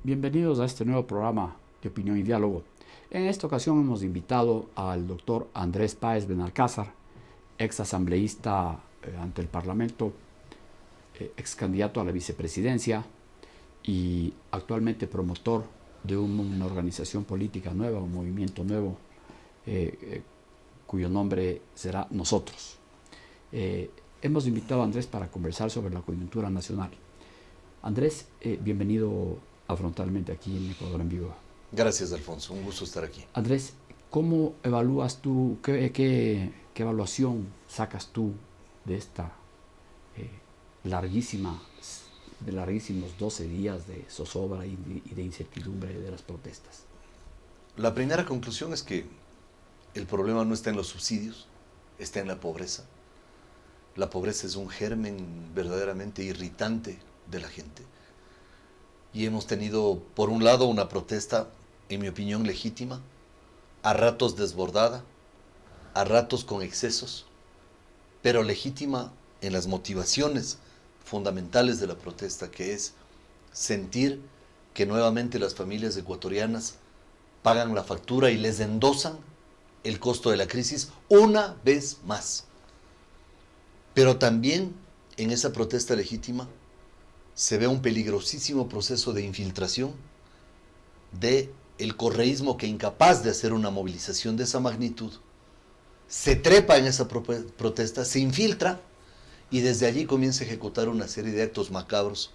Bienvenidos a este nuevo programa de Opinión y Diálogo. En esta ocasión hemos invitado al doctor Andrés Páez Benalcázar, ex asambleísta ante el Parlamento, ex candidato a la vicepresidencia y actualmente promotor de una organización política nueva, un movimiento nuevo, cuyo nombre será Nosotros. Hemos invitado a Andrés para conversar sobre la coyuntura nacional. Andrés, bienvenido a Frontalmente aquí en Ecuador en Vivo. Gracias, Alfonso. Un gusto estar aquí. Andrés, ¿cómo evalúas tú, qué evaluación sacas tú de esta larguísimos 12 días de zozobra y de incertidumbre de las protestas? La primera conclusión es que el problema no está en los subsidios, está en la pobreza. La pobreza es un germen verdaderamente irritante de la gente. Y hemos tenido, por un lado, una protesta, en mi opinión, legítima, a ratos desbordada, a ratos con excesos, pero legítima en las motivaciones fundamentales de la protesta, que es sentir que nuevamente las familias ecuatorianas pagan la factura y les endosan el costo de la crisis una vez más. Pero también en esa protesta legítima se ve un peligrosísimo proceso de infiltración del correísmo que, incapaz de hacer una movilización de esa magnitud, se trepa en esa protesta, se infiltra y desde allí comienza a ejecutar una serie de actos macabros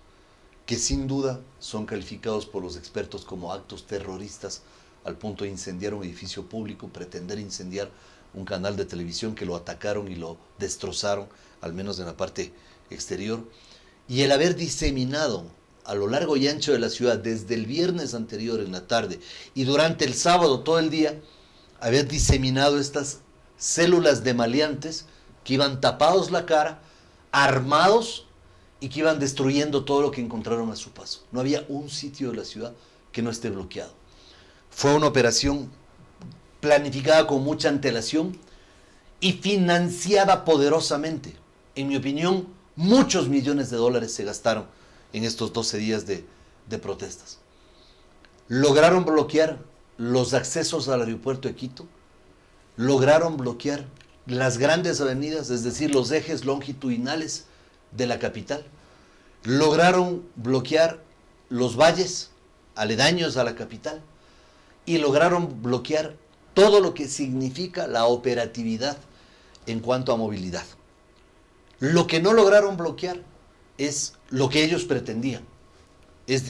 que sin duda son calificados por los expertos como actos terroristas, al punto de incendiar un edificio público, pretender incendiar un canal de televisión, que lo atacaron y lo destrozaron, al menos en la parte exterior. Y el haber diseminado a lo largo y ancho de la ciudad, desde el viernes anterior en la tarde y durante el sábado todo el día, haber diseminado estas células de maleantes que iban tapados la cara, armados, y que iban destruyendo todo lo que encontraron a su paso. No había un sitio de la ciudad que no esté bloqueado. Fue una operación planificada con mucha antelación y financiada poderosamente. En mi opinión, muchos millones de dólares se gastaron en estos 12 días de protestas. Lograron bloquear los accesos al aeropuerto de Quito, lograron bloquear las grandes avenidas, es decir, los ejes longitudinales de la capital, lograron bloquear los valles aledaños a la capital y lograron bloquear todo lo que significa la operatividad en cuanto a movilidad. Lo que no lograron bloquear es lo que ellos pretendían.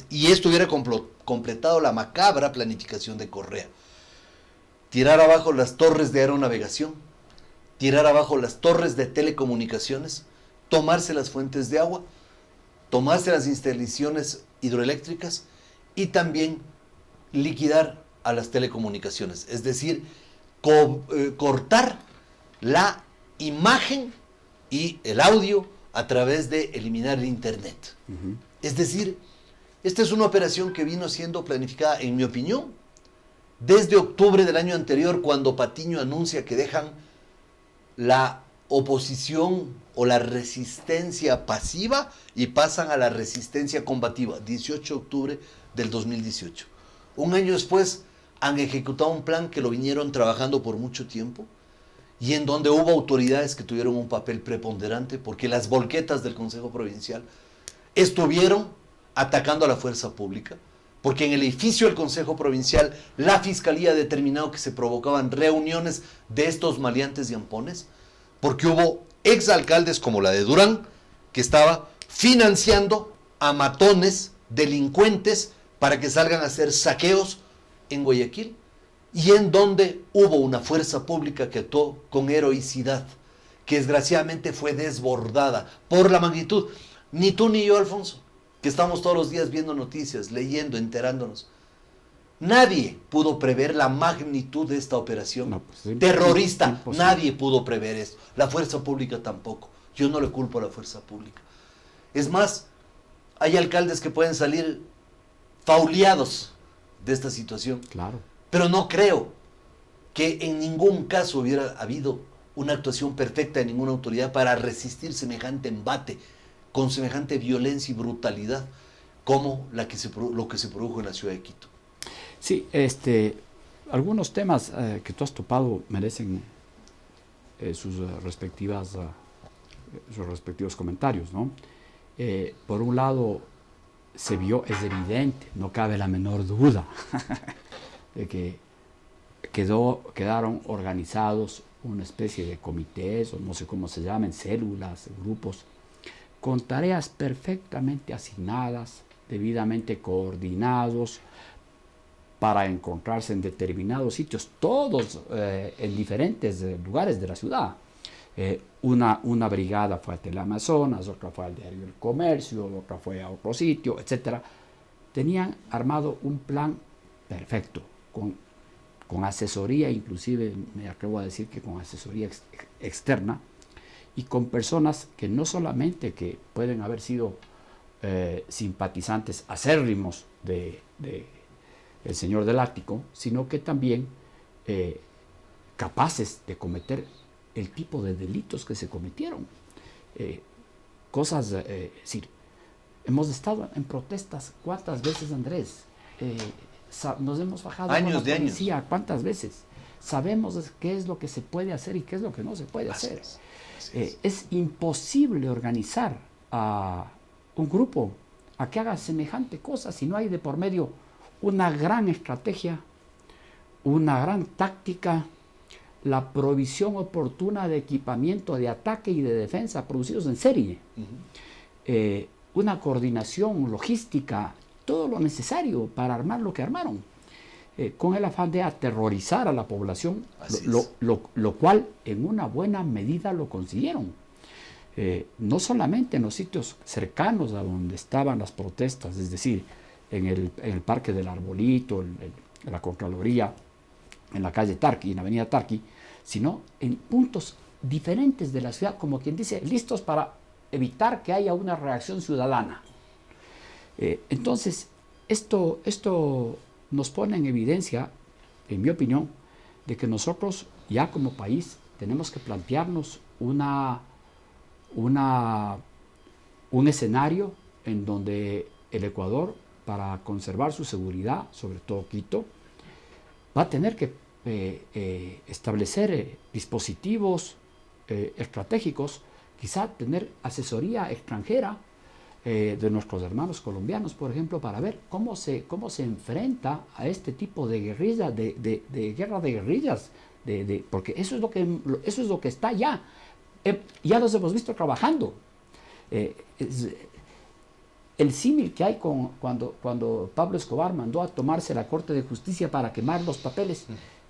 Y esto hubiera completado la macabra planificación de Correa. Tirar abajo las torres de aeronavegación, tirar abajo las torres de telecomunicaciones, tomarse las fuentes de agua, tomarse las instalaciones hidroeléctricas y también liquidar a las telecomunicaciones. Es decir, cortar la imagen y el audio a través de eliminar el internet. Es decir, esta es una operación que vino siendo planificada, en mi opinión, desde octubre del año anterior, cuando Patiño anuncia que dejan la oposición o la resistencia pasiva y pasan a la resistencia combativa, 18 de octubre del 2018. Un año después han ejecutado un plan que lo vinieron trabajando por mucho tiempo, y en donde hubo autoridades que tuvieron un papel preponderante, porque las volquetas del Consejo Provincial estuvieron atacando a la fuerza pública, porque en el edificio del Consejo Provincial la Fiscalía ha determinado que se provocaban reuniones de estos maleantes y ampones, porque hubo exalcaldes como la de Durán, que estaba financiando a matones, delincuentes, para que salgan a hacer saqueos en Guayaquil, y en donde hubo una fuerza pública que actuó con heroicidad, que desgraciadamente fue desbordada por la magnitud. Ni tú ni yo, Alfonso, que estamos todos los días viendo noticias, leyendo, enterándonos, nadie pudo prever la magnitud de esta operación terrorista. Imposible. Nadie pudo prever esto. La fuerza pública tampoco. Yo no le culpo a la fuerza pública. Es más, hay alcaldes que pueden salir fauleados de esta situación. Claro. Pero no creo que en ningún caso hubiera habido una actuación perfecta de ninguna autoridad para resistir semejante embate, con semejante violencia y brutalidad, como lo que se produjo en la ciudad de Quito. Sí, algunos temas que tú has topado merecen sus respectivos comentarios, ¿no? Por un lado, se vio, es evidente, no cabe la menor duda, de que quedaron organizados una especie de comités, o no sé cómo se llaman, células, grupos, con tareas perfectamente asignadas, debidamente coordinados, para encontrarse en determinados sitios, todos en diferentes lugares de la ciudad. Una brigada fue a Teleamazonas, otra fue al Diario El Comercio, otra fue a otro sitio, etc. Tenían armado un plan perfecto, con asesoría, inclusive me atrevo a decir que con asesoría externa, y con personas que no solamente que pueden haber sido simpatizantes acérrimos de el señor del Ártico, sino que también capaces de cometer el tipo de delitos que se cometieron. Cosas, decir, hemos estado en protestas, ¿cuántas veces, Andrés? Nos hemos bajado con la policía, ¿cuántas veces? Sabemos qué es lo que se puede hacer y qué es lo que no se puede hacer. Es imposible organizar a un grupo a que haga semejante cosa si no hay de por medio una gran estrategia, una gran táctica, la provisión oportuna de equipamiento de ataque y de defensa producidos en serie, una coordinación logística, todo lo necesario para armar lo que armaron, con el afán de aterrorizar a la población, lo cual en una buena medida lo consiguieron. No solamente en los sitios cercanos a donde estaban las protestas, es decir, en el Parque del Arbolito, en la Contraloría, en la calle Tarqui, en la avenida Tarqui, sino en puntos diferentes de la ciudad, como quien dice, listos para evitar que haya una reacción ciudadana. Entonces, esto nos pone en evidencia, en mi opinión, de que nosotros ya como país tenemos que plantearnos un escenario en donde el Ecuador, para conservar su seguridad, sobre todo Quito, va a tener que establecer dispositivos estratégicos, quizá tener asesoría extranjera de nuestros hermanos colombianos, por ejemplo, para ver cómo se enfrenta a este tipo de guerrilla, de guerra de guerrillas, porque eso es lo que está ya. Ya los hemos visto trabajando. El símil que hay cuando Pablo Escobar mandó a tomarse la Corte de Justicia para quemar los papeles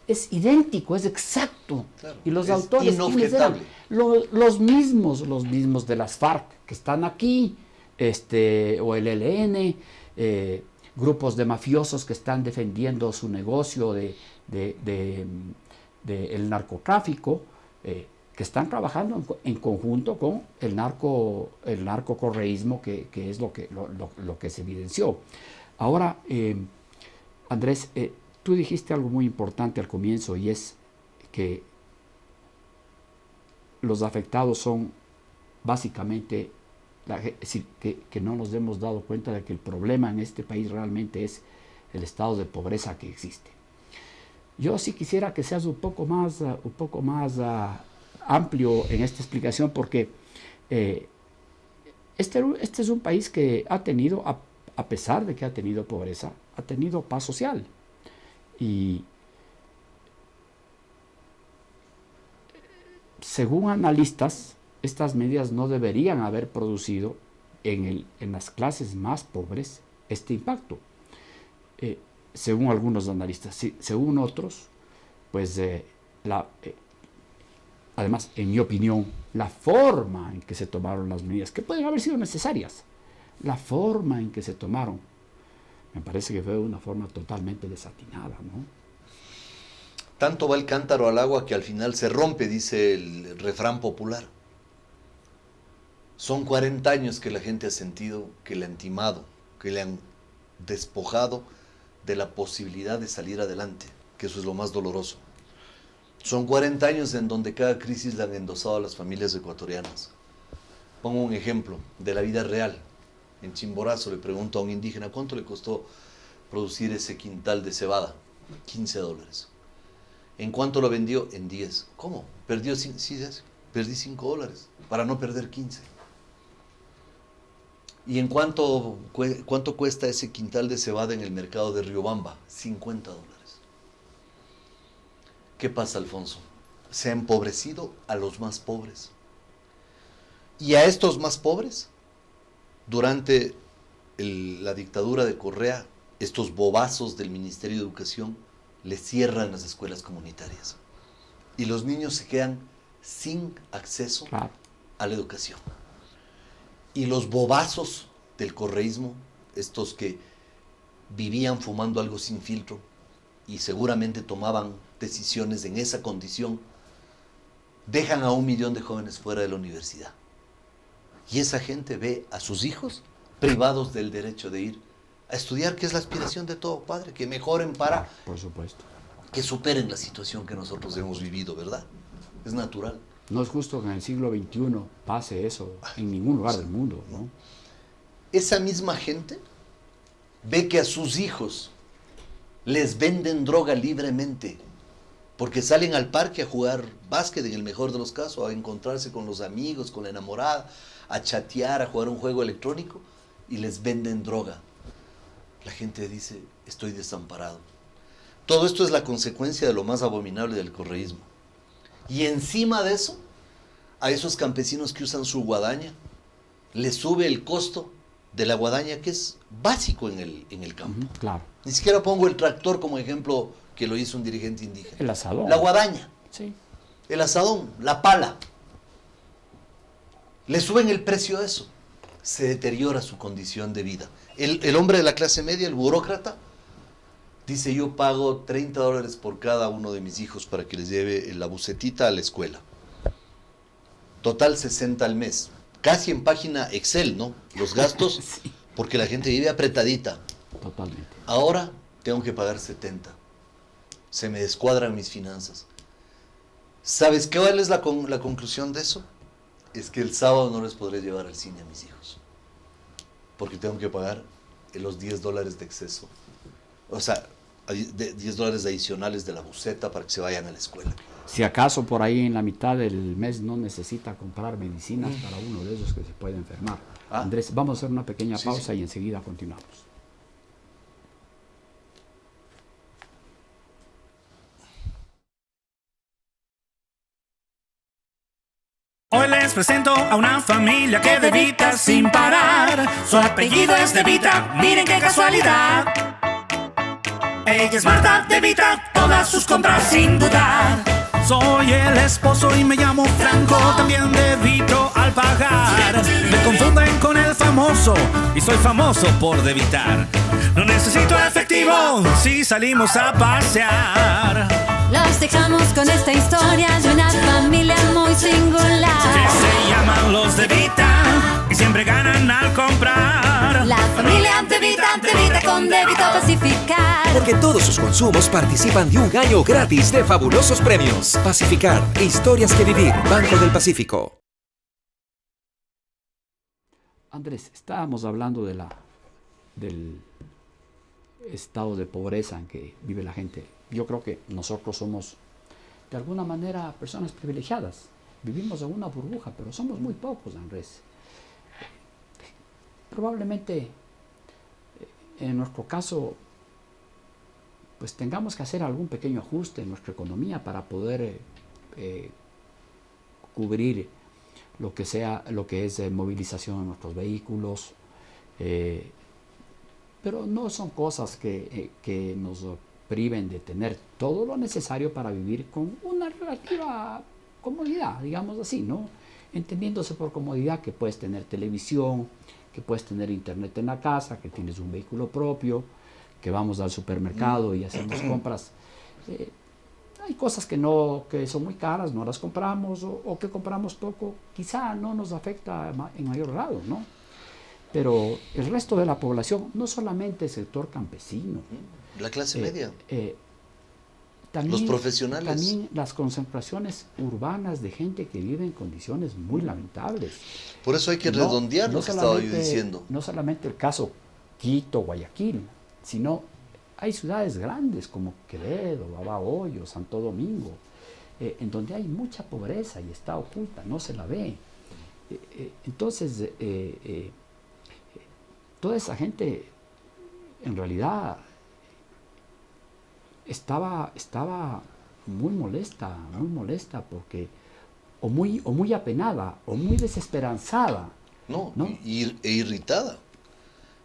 es idéntico, es exacto. Claro, y los autores, ¿quiénes eran? Los mismos de las FARC que están aquí, o el ELN, grupos de mafiosos que están defendiendo su negocio el narcotráfico, que están trabajando en conjunto con el narcocorreísmo, que es lo que se evidenció. Ahora, Andrés, tú dijiste algo muy importante al comienzo, y es que los afectados son básicamente, es decir, que no nos hemos dado cuenta de que el problema en este país realmente es el estado de pobreza que existe. Yo sí quisiera que seas un poco más amplio en esta explicación, porque este es un país que ha tenido, a pesar de que ha tenido pobreza, ha tenido paz social. Y según analistas, estas medidas no deberían haber producido en las clases más pobres este impacto. Según algunos analistas. Según otros, pues además, en mi opinión, la forma en que se tomaron las medidas, que pueden haber sido necesarias, la forma en que se tomaron, me parece que fue una forma totalmente desatinada, ¿no? Tanto va el cántaro al agua que al final se rompe, dice el refrán popular. Son 40 años que la gente ha sentido que le han timado, que le han despojado de la posibilidad de salir adelante, que eso es lo más doloroso. Son 40 años en donde cada crisis la han endosado a las familias ecuatorianas. Pongo un ejemplo de la vida real. En Chimborazo le pregunto a un indígena, ¿cuánto le costó producir ese quintal de cebada? $15. ¿En cuánto lo vendió? En 10. ¿Cómo? Perdió, sí, perdí $5 para no perder 15. ¿Y en cuánto cuesta ese quintal de cebada en el mercado de Riobamba? $50. ¿Qué pasa, Alfonso? Se ha empobrecido a los más pobres. Y a estos más pobres, durante la dictadura de Correa, estos bobazos del Ministerio de Educación les cierran las escuelas comunitarias. Y los niños se quedan sin acceso a la educación. Y los bobazos del correísmo, estos que vivían fumando algo sin filtro y seguramente tomaban decisiones en esa condición, dejan a 1 millón de jóvenes fuera de la universidad. Y esa gente ve a sus hijos privados del derecho de ir a estudiar, que es la aspiración de todo padre, que mejoren para, por supuesto, que superen la situación que nosotros hemos vivido, ¿verdad? Es natural. No es justo que en el siglo XXI pase eso en ningún lugar del mundo, ¿no? Esa misma gente ve que a sus hijos les venden droga libremente, porque salen al parque a jugar básquet, en el mejor de los casos, a encontrarse con los amigos, con la enamorada, a chatear, a jugar un juego electrónico, y les venden droga. La gente dice, estoy desamparado. Todo esto es la consecuencia de lo más abominable del correísmo. Y encima de eso, a esos campesinos que usan su guadaña, les sube el costo de la guadaña, que es básico en el campo. Claro. Ni siquiera pongo el tractor como ejemplo que lo hizo un dirigente indígena. El asadón. La guadaña. Sí. El asadón, la pala. Le suben el precio a eso. Se deteriora su condición de vida. El hombre de la clase media, el burócrata, dice, yo pago $30 por cada uno de mis hijos para que les lleve la bucetita a la escuela. Total 60 al mes. Casi en página Excel, ¿no? Los gastos, sí, porque la gente vive apretadita. Totalmente. Ahora tengo que pagar 70. Se me descuadran mis finanzas. ¿Sabes qué es la conclusión de eso? Es que el sábado no les podré llevar al cine a mis hijos, porque tengo que pagar los $10 de exceso. O sea, $10 adicionales de la buceta para que se vayan a la escuela. Si acaso por ahí en la mitad del mes no necesita comprar medicinas para uno de esos que se puede enfermar. Andrés, vamos a hacer una pequeña pausa y enseguida continuamos. Hoy les presento a una familia que De Vita sin parar. Su apellido es De Vita, miren qué casualidad. Ella es Marta De Vita, todas sus compras sin dudar. Soy el esposo y me llamo Franco, también debito al pagar. Me confunden con el famoso y soy famoso por debitar. No necesito efectivo si salimos a pasear. Los dejamos con esta historia de una familia muy singular, que se llaman los De Vita y siempre ganan al comprar. La familia De Vita con débito Pacificar. Porque todos sus consumos participan de un año gratis de fabulosos premios. Pacificar, historias que vivir, Banco del Pacífico. Andrés, estábamos hablando del estado de pobreza en que vive la gente. Yo creo que nosotros somos, de alguna manera, personas privilegiadas. Vivimos en una burbuja, pero somos muy pocos, Andrés. Probablemente, en nuestro caso, pues tengamos que hacer algún pequeño ajuste en nuestra economía para poder cubrir lo que es movilización de nuestros vehículos. Pero no son cosas que nos priven de tener todo lo necesario para vivir con una relativa comodidad, digamos así, ¿no? Entendiéndose por comodidad que puedes tener televisión, que puedes tener internet en la casa, que tienes un vehículo propio, que vamos al supermercado y hacemos compras. Hay cosas que son muy caras, no las compramos, o que compramos poco, quizá no nos afecta en mayor grado, ¿no? Pero el resto de la población, no solamente el sector campesino, la clase media, los profesionales. También las concentraciones urbanas de gente que vive en condiciones muy lamentables. Por eso hay que redondear lo que estaba yo diciendo. No solamente el caso Quito, Guayaquil, sino hay ciudades grandes como Quevedo, Babahoyo, Santo Domingo, en donde hay mucha pobreza y está oculta, no se la ve. Entonces, toda esa gente en realidad estaba muy molesta porque o muy apenada o muy desesperanzada. ¿No? E irritada.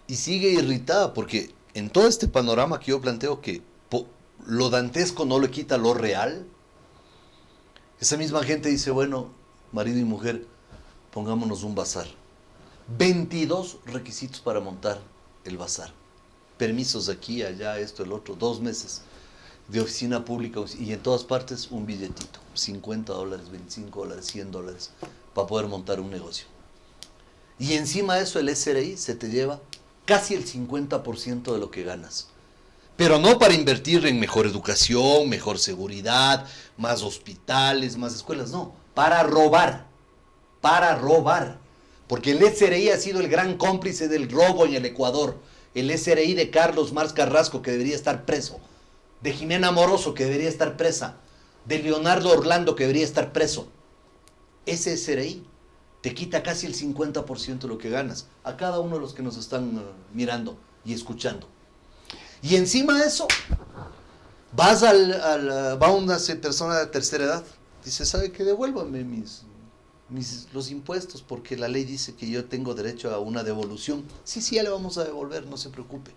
Y sigue irritada porque en todo este panorama que yo planteo que lo dantesco no le quita lo real, esa misma gente dice, bueno, marido y mujer, pongámonos un bazar. 22 requisitos para montar el bazar. Permisos aquí, allá, esto, el otro, 2 meses de oficina pública y en todas partes un billetito, $50, $25, $100 para poder montar un negocio. Y encima de eso el SRI se te lleva casi el 50% de lo que ganas. Pero no para invertir en mejor educación, mejor seguridad, más hospitales, más escuelas, no, para robar, porque el SRI ha sido el gran cómplice del robo en el Ecuador, el SRI de Carlos Marx Carrasco, que debería estar preso, de Jimena Moroso, que debería estar presa, de Leonardo Orlando, que debería estar preso. Ese SRI te quita casi el 50% de lo que ganas, a cada uno de los que nos están mirando y escuchando. Y encima de eso, va una persona de tercera edad, dice, ¿sabe qué? Devuélvame los impuestos, porque la ley dice que yo tengo derecho a una devolución. Sí, ya le vamos a devolver, no se preocupe.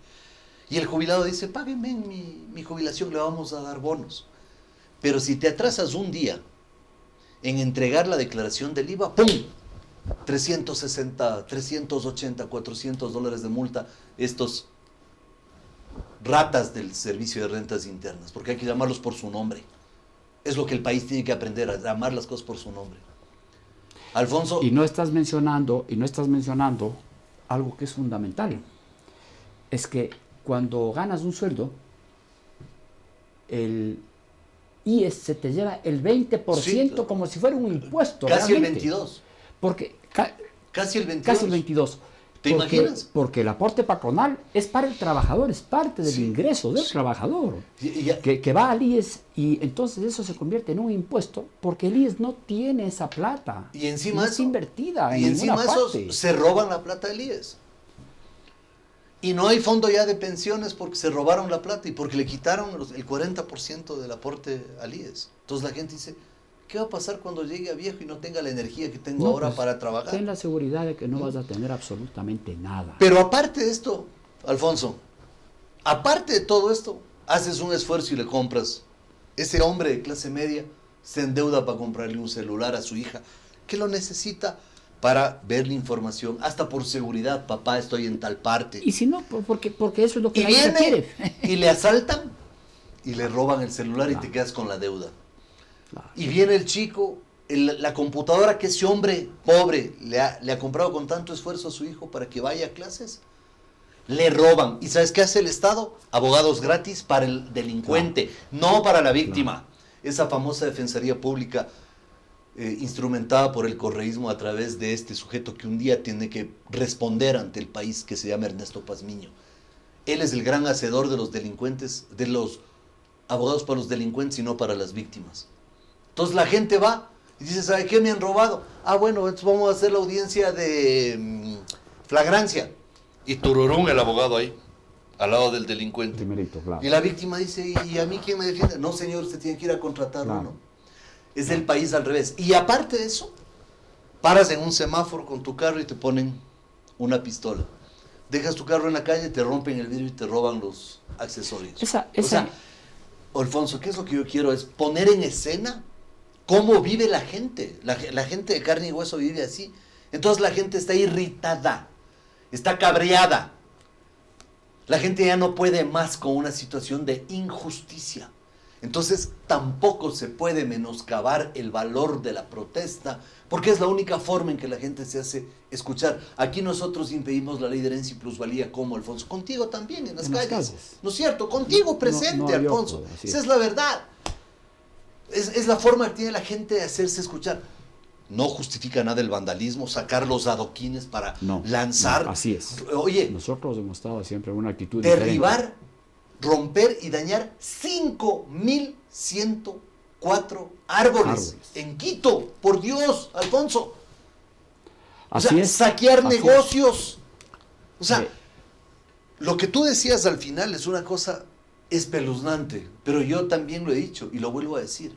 Y el jubilado dice, páguenme mi jubilación, le vamos a dar bonos. Pero si te atrasas un día en entregar la declaración del IVA, ¡pum! 360, 380, $400 de multa, estos ratas del Servicio de Rentas Internas, porque hay que llamarlos por su nombre. Es lo que el país tiene que aprender, a llamar las cosas por su nombre. Alfonso. Y no estás mencionando algo que es fundamental. Es que cuando ganas un sueldo, el IES se te lleva el 20%, sí, como si fuera un impuesto. Casi realmente. El 22%. Porque casi el 22%. Casi el 22%. ¿Te imaginas? Porque el aporte patronal es para el trabajador, es parte del ingreso del trabajador, que va al IES, y entonces eso se convierte en un impuesto porque el IES no tiene esa plata. Y encima no es invertida y en encima ninguna eso parte. Se roban la plata del IES. Y no hay fondo ya de pensiones porque se robaron la plata y porque le quitaron el 40% del aporte al IES. Entonces la gente dice, ¿qué va a pasar cuando llegue a viejo y no tenga la energía que tengo ahora para trabajar? Ten la seguridad de que no vas a tener absolutamente nada. Pero aparte de esto, Alfonso, aparte de todo esto, haces un esfuerzo y le compras. Ese hombre de clase media se endeuda para comprarle un celular a su hija, que lo necesita para ver la información, hasta por seguridad, papá, estoy en tal parte. Y si no, porque eso es lo que y la hija quiere. Y le asaltan y le roban el celular, claro, y te quedas con la deuda. Claro. Y viene el chico, la computadora que ese hombre pobre le ha comprado con tanto esfuerzo a su hijo para que vaya a clases, le roban. ¿Y sabes qué hace el Estado? Abogados gratis para el delincuente, claro, no para la víctima. Claro. Esa famosa defensoría pública instrumentada por el correísmo a través de este sujeto que un día tiene que responder ante el país, que se llama Ernesto Pazmiño. Él es el gran hacedor de los delincuentes, de los abogados para los delincuentes y no para las víctimas. Entonces la gente va y dice, ¿sabe qué? Me han robado. Ah, bueno, entonces vamos a hacer la audiencia de flagrancia. Y tururún el abogado ahí, al lado del delincuente. Primerito, claro. Y la víctima dice, ¿y a mí quién me defiende? No, señor, usted tiene que ir a contratar uno. Es el país al revés. Y aparte de eso, paras en un semáforo con tu carro y te ponen una pistola. Dejas tu carro en la calle, te rompen el vidrio y te roban los accesorios. O sea, Alfonso, ¿qué es lo que yo quiero? Es poner en escena cómo vive la gente. La gente de carne y hueso vive así. Entonces la gente está irritada, está cabreada. La gente ya no puede más con una situación de injusticia. Entonces tampoco se puede menoscabar el valor de la protesta, porque es la única forma en que la gente se hace escuchar. Aquí nosotros impedimos la ley de herencia y plusvalía, como Alfonso, contigo también en las calles. ¿No es cierto? Contigo presente, Alfonso. Esa es la verdad. Es la forma que tiene la gente de hacerse escuchar. No justifica nada el vandalismo, sacar los adoquines para lanzar. No, así es. Oye, nosotros hemos estado siempre en una actitud derribar, diferente. Romper y dañar 5.104 árboles en Quito. Por Dios, Alfonso. Así es. Saquear así negocios. O sea, lo que tú decías al final es una cosa espeluznante, pero yo también lo he dicho y lo vuelvo a decir.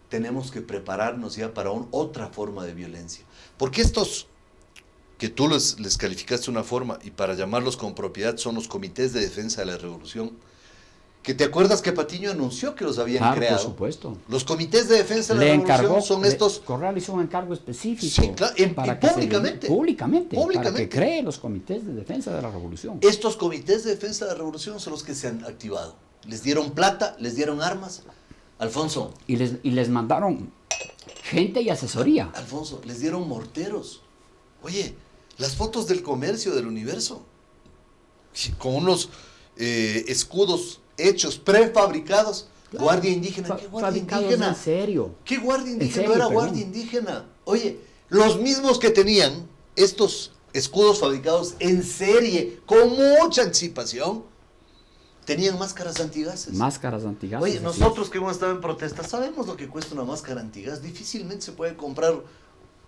Tenemos que prepararnos ya para otra forma de violencia. Porque estos que tú les calificaste una forma, y para llamarlos con propiedad, son los comités de defensa de la revolución, que te acuerdas que Patiño anunció que los habían creado. Por supuesto. Los comités de defensa de la revolución son estos... Corral hizo un encargo específico. Sí, claro, públicamente, para que cree los comités de defensa de la revolución. Estos comités de defensa de la revolución son los que se han activado. Les dieron plata, les dieron armas. Alfonso. Y les mandaron gente y asesoría. Alfonso, les dieron morteros. Oye, las fotos del Comercio del Universo, con unos escudos hechos, prefabricados. Claro. Guardia indígena. ¿Qué guardia indígena? ¿En serio? ¿Qué guardia indígena? No era guardia indígena. Oye, los mismos que tenían estos escudos fabricados en serie, con mucha anticipación, tenían máscaras antigases. Máscaras antigases. Oye, nosotros que hemos estado en protesta, sabemos lo que cuesta una máscara antigas. Difícilmente se puede comprar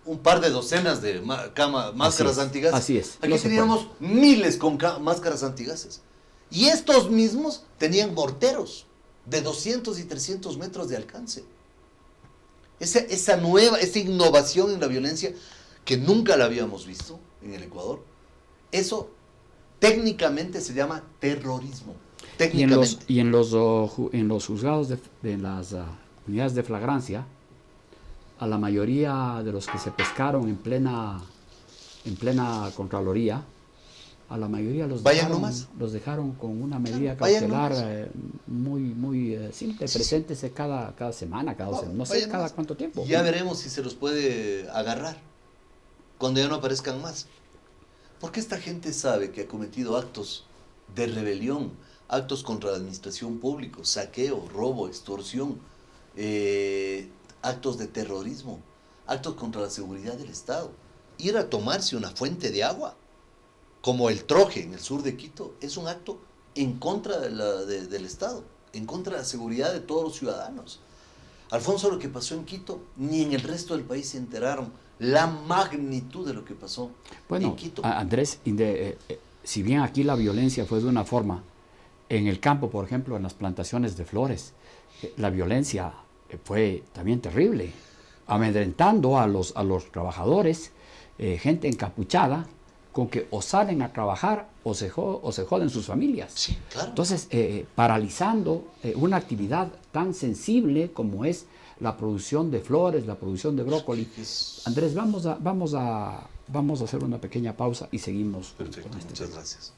un par de docenas de máscaras antigases. Así es. Aquí teníamos miles con máscaras antigases. Y estos mismos tenían morteros de 200 y 300 metros de alcance. Esa innovación en la violencia que nunca la habíamos visto en el Ecuador, eso técnicamente se llama terrorismo. Y en los juzgados de las unidades de flagrancia, a la mayoría de los que se pescaron en plena Contraloría, a la mayoría los dejaron con una medida cautelar muy simple. Preséntese cada semana, no sé cada cuánto tiempo. Ya veremos si se los puede agarrar cuando ya no aparezcan más. Porque esta gente sabe que ha cometido actos de rebelión, actos contra la administración pública, saqueo, robo, extorsión, actos de terrorismo, actos contra la seguridad del Estado. Ir a tomarse una fuente de agua, como el Troje en el sur de Quito, es un acto en contra del Estado, en contra de la seguridad de todos los ciudadanos. Alfonso, lo que pasó en Quito, ni en el resto del país se enteraron la magnitud de lo que pasó en Quito. Andrés, si bien aquí la violencia fue de una forma, en el campo, por ejemplo, en las plantaciones de flores, la violencia fue también terrible, amedrentando a los trabajadores, gente encapuchada, con que o salen a trabajar o se joden sus familias. Sí, claro. Entonces, paralizando una actividad tan sensible como es la producción de flores, la producción de brócoli. Andrés, vamos a hacer una pequeña pausa y seguimos. Perfecto, muchas gracias.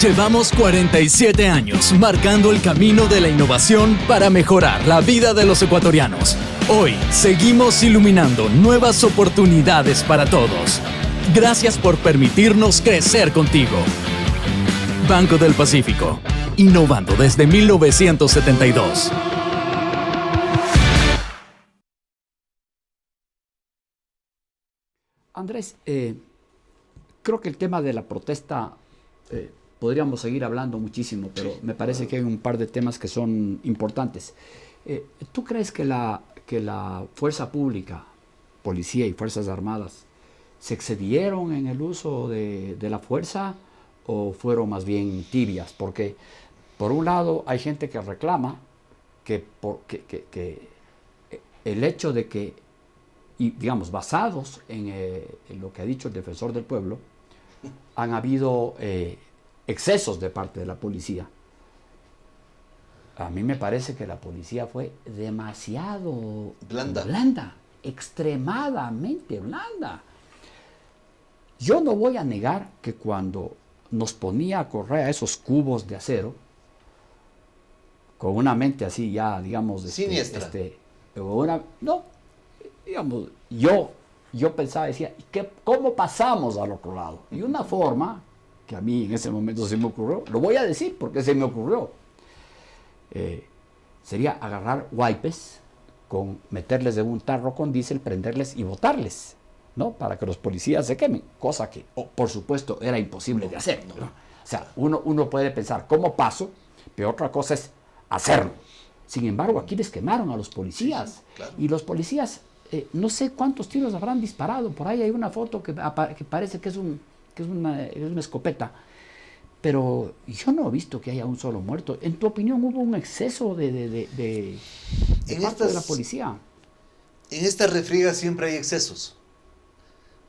Llevamos 47 años marcando el camino de la innovación para mejorar la vida de los ecuatorianos. Hoy seguimos iluminando nuevas oportunidades para todos. Gracias por permitirnos crecer contigo. Banco del Pacífico, innovando desde 1972. Andrés, creo que el tema de la protesta podríamos seguir hablando muchísimo, pero me parece que hay un par de temas que son importantes. ¿Tú crees que la fuerza pública, policía y fuerzas armadas, se excedieron en el uso de la fuerza o fueron más bien tibias? Porque por un lado hay gente que reclama que el hecho de que, y digamos, basados en lo que ha dicho el defensor del pueblo, han habido excesos de parte de la policía. A mí me parece que la policía fue demasiado blanda, extremadamente blanda. Yo no voy a negar que cuando nos ponía a correr a esos cubos de acero, con una mente así ya, digamos, siniestra. Digamos, yo pensaba, decía, ¿cómo pasamos al otro lado? Y una forma que a mí en ese momento se me ocurrió, lo voy a decir porque se me ocurrió, sería agarrar wipes, meterles en un tarro con diésel, prenderles y botarles, ¿no? Para que los policías se quemen, cosa que, por supuesto, era imposible de hacer, ¿no? O sea, uno puede pensar, ¿cómo paso? Pero otra cosa es hacerlo. Sin embargo, aquí les quemaron a los policías. Sí, claro. Y los policías, no sé cuántos tiros habrán disparado. Por ahí hay una foto que parece que es una escopeta. Pero yo no he visto que haya un solo muerto. En tu opinión, ¿hubo un exceso de parte de la policía? En estas refriegas siempre hay excesos.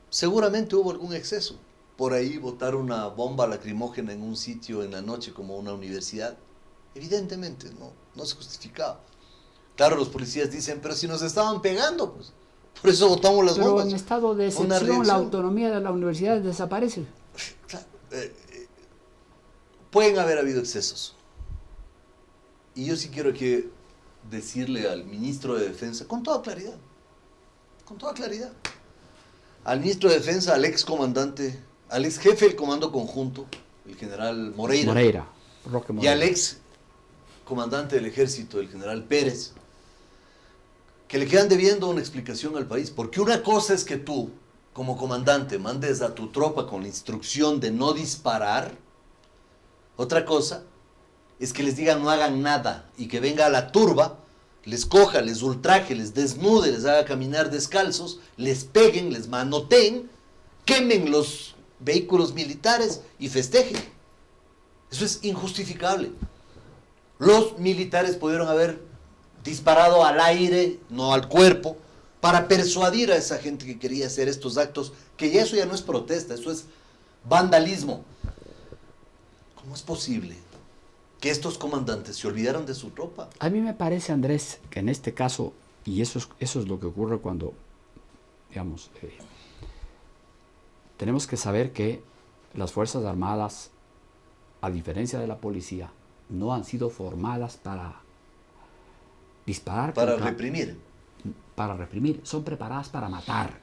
Seguramente hubo algún exceso. Por ahí botar una bomba lacrimógena en un sitio en la noche como una universidad. Evidentemente, no se justificaba. Claro, los policías dicen, pero si nos estaban pegando, pues. Por eso botamos las bombas. Pero en estado de Una excepción, la reacción. autonomía de la universidad desaparece. Claro, pueden haber habido excesos. Y yo sí quiero decirle al ministro de Defensa, con toda claridad, al ministro de Defensa, al ex jefe del Comando Conjunto, el general Moreira, Roque y Moreira. al ex comandante del Ejército, el general Pérez, que le quedan debiendo una explicación al país. Porque una cosa es que tú, como comandante, mandes a tu tropa con la instrucción de no disparar. Otra cosa es que les digan no hagan nada y que venga la turba, les coja, les ultraje, les desnude, les haga caminar descalzos, les peguen, les manoteen, quemen los vehículos militares y festejen. Eso es injustificable. Los militares pudieron haber disparado al aire, no al cuerpo, para persuadir a esa gente que quería hacer estos actos, que ya eso ya no es protesta, eso es vandalismo. ¿Cómo es posible que estos comandantes se olvidaron de su tropa? A mí me parece, Andrés, que en este caso, y eso es lo que ocurre cuando, digamos, tenemos que saber que las Fuerzas Armadas, a diferencia de la policía, no han sido formadas para disparar. Para reprimir. Para reprimir, son preparadas para matar,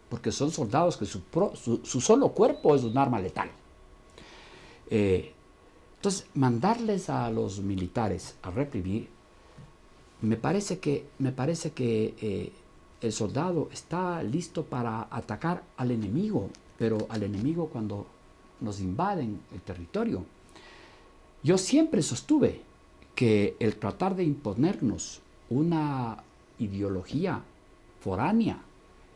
porque son soldados que su solo cuerpo es un arma letal. Entonces, mandarles a los militares a reprimir, me parece que el soldado está listo para atacar al enemigo, pero al enemigo cuando nos invaden el territorio. Yo siempre sostuve que el tratar de imponernos una ideología foránea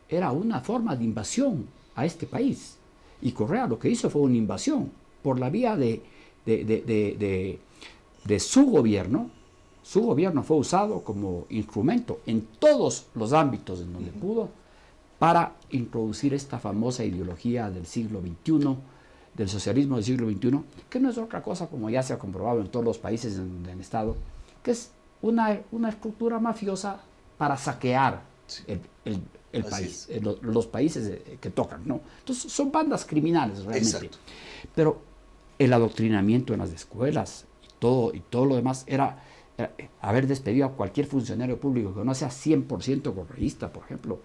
era una forma de invasión a este país. Y Correa lo que hizo fue una invasión por la vía de su gobierno. Su gobierno fue usado como instrumento en todos los ámbitos en donde pudo para introducir esta famosa ideología del siglo XXI, del socialismo del siglo XXI, que no es otra cosa, como ya se ha comprobado en todos los países donde han estado, que es una estructura mafiosa para saquear el país, los países que tocan, ¿no? Entonces son bandas criminales realmente. Exacto. Pero el adoctrinamiento en las escuelas y todo lo demás era haber despedido a cualquier funcionario público que no sea 100% correísta, por ejemplo.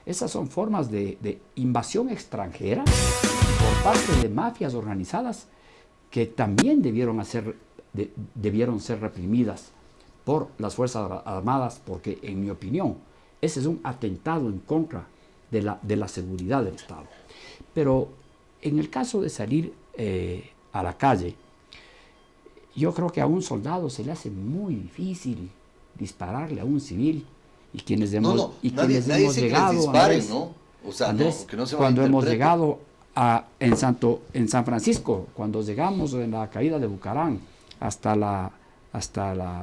Esas son formas de invasión extranjera por parte de mafias organizadas que también debieron ser reprimidas por las Fuerzas Armadas, porque en mi opinión ese es un atentado en contra de la seguridad del Estado. Pero en el caso de salir a la calle, yo creo que a un soldado se le hace muy difícil dispararle a un civil, y quienes hemos llegado, disparen, ¿no? O sea, Andrés, que no se cuando hemos malinterprete. llegado en San Francisco, cuando llegamos en la caída de Bucarán hasta la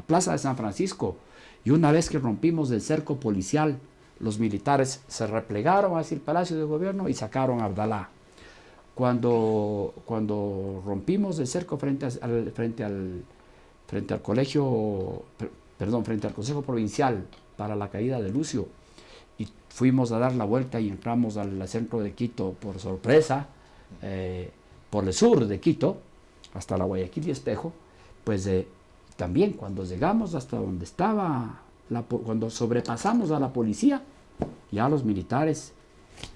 plaza de San Francisco, y una vez que rompimos el cerco policial, los militares se replegaron hacia el Palacio de Gobierno y sacaron a Abdalá. Cuando rompimos el cerco frente al Consejo Provincial para la caída de Lucio, y fuimos a dar la vuelta y entramos al centro de Quito por sorpresa, por el sur de Quito, hasta la Guayaquil y Espejo, pues también cuando llegamos hasta donde estaba, cuando sobrepasamos a la policía, ya los militares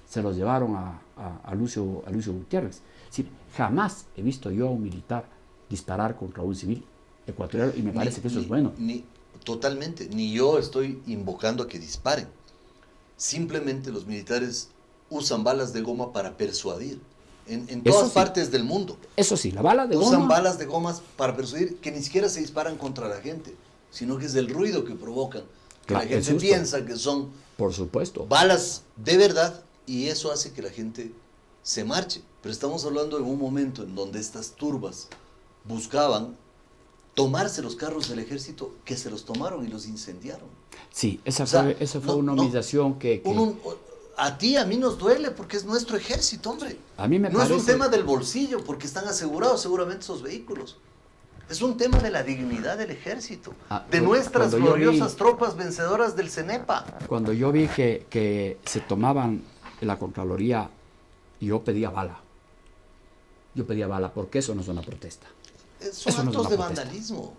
se los llevaron a Lucio Gutiérrez. Es decir, jamás he visto yo a un militar disparar contra un civil ecuatoriano y me parece que eso es bueno. Totalmente, ni yo estoy invocando a que disparen. Simplemente los militares usan balas de goma para persuadir. En todas partes del mundo. Eso sí, la bala de goma. Usan balas de gomas para persuadir, que ni siquiera se disparan contra la gente, sino que es el ruido que provocan. Que la gente piensa que son, por supuesto, balas de verdad, y eso hace que la gente se marche. Pero estamos hablando de un momento en donde estas turbas buscaban tomarse los carros del ejército, que se los tomaron y los incendiaron. Sí, esa fue una humillación que... A ti, a mí nos duele porque es nuestro ejército, hombre. A mí me no parece... es un tema del bolsillo porque están asegurados seguramente esos vehículos. Es un tema de la dignidad del ejército, de nuestras gloriosas tropas vencedoras del CENEPA. Cuando yo vi que se tomaban la Contraloría, yo pedía bala. Yo pedía bala porque eso no es una protesta. Son actos de vandalismo.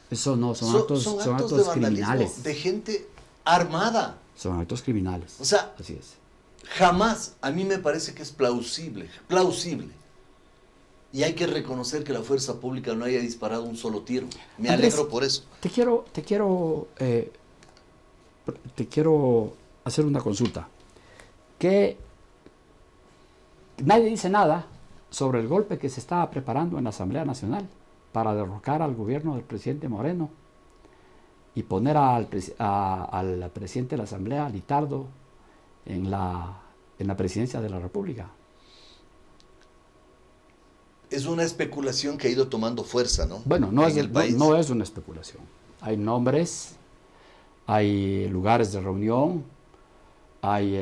Eso no, son actos de vandalismo criminales. De gente armada. Son actos criminales. O sea, así es. Jamás, a mí me parece que es plausible, y hay que reconocer que la fuerza pública no haya disparado un solo tiro. Me Andrés, alegro por eso. Te quiero hacer una consulta. Que nadie dice nada sobre el golpe que se estaba preparando en la Asamblea Nacional para derrocar al gobierno del presidente Moreno y poner al presidente de la Asamblea, Litardo, en la presidencia de la República. Es una especulación que ha ido tomando fuerza, ¿no? Bueno, no es una especulación. Hay nombres, hay lugares de reunión, hay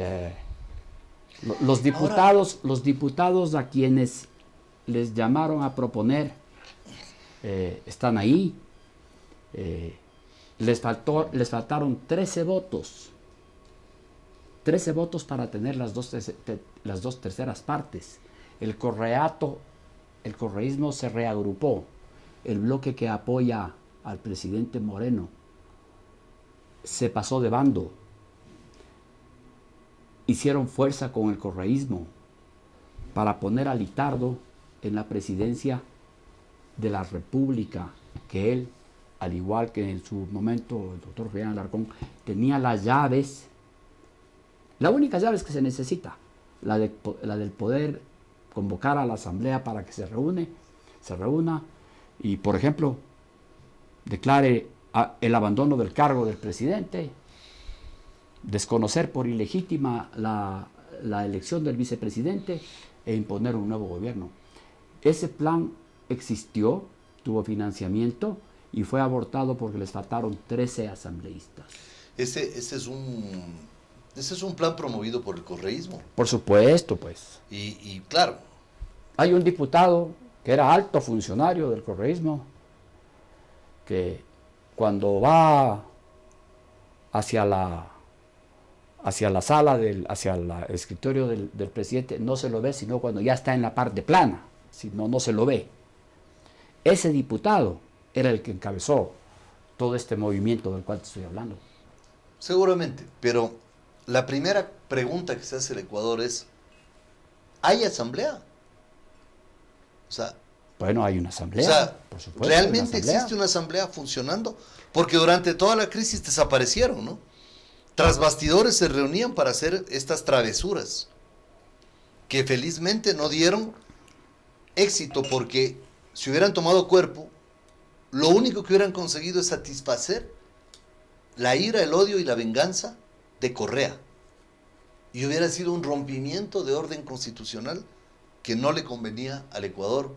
los diputados a quienes les llamaron a proponer están ahí. Les faltaron 13 votos. 13 votos para tener las dos terceras partes. El correísmo se reagrupó. El bloque que apoya al presidente Moreno se pasó de bando. Hicieron fuerza con el correísmo para poner a Litardo en la presidencia de la República, que él, al igual que en su momento el doctor Julián Alarcón, tenía las llaves, las únicas llaves que se necesita, la del poder convocar a la Asamblea para que se reúna y, por ejemplo, declare el abandono del cargo del presidente, desconocer por ilegítima la elección del vicepresidente e imponer un nuevo gobierno. Ese plan existió, tuvo financiamiento y fue abortado porque les faltaron 13 asambleístas. Ese es un plan promovido por el correísmo. Por supuesto, pues. Y claro. Hay un diputado que era alto funcionario del correísmo que cuando va hacia la sala, hacia el escritorio del presidente, no se lo ve, sino cuando ya está en la parte plana, si no se lo ve. Ese diputado era el que encabezó todo este movimiento del cual te estoy hablando. Seguramente, pero la primera pregunta que se hace el Ecuador es, ¿hay asamblea? O sea, bueno, hay una asamblea, o sea, por supuesto. ¿realmente existe una asamblea funcionando? Porque durante toda la crisis desaparecieron, ¿no? Tras bastidores se reunían para hacer estas travesuras, que felizmente no dieron éxito, porque si hubieran tomado cuerpo, lo único que hubieran conseguido es satisfacer la ira, el odio y la venganza de Correa. Y hubiera sido un rompimiento de orden constitucional que no le convenía al Ecuador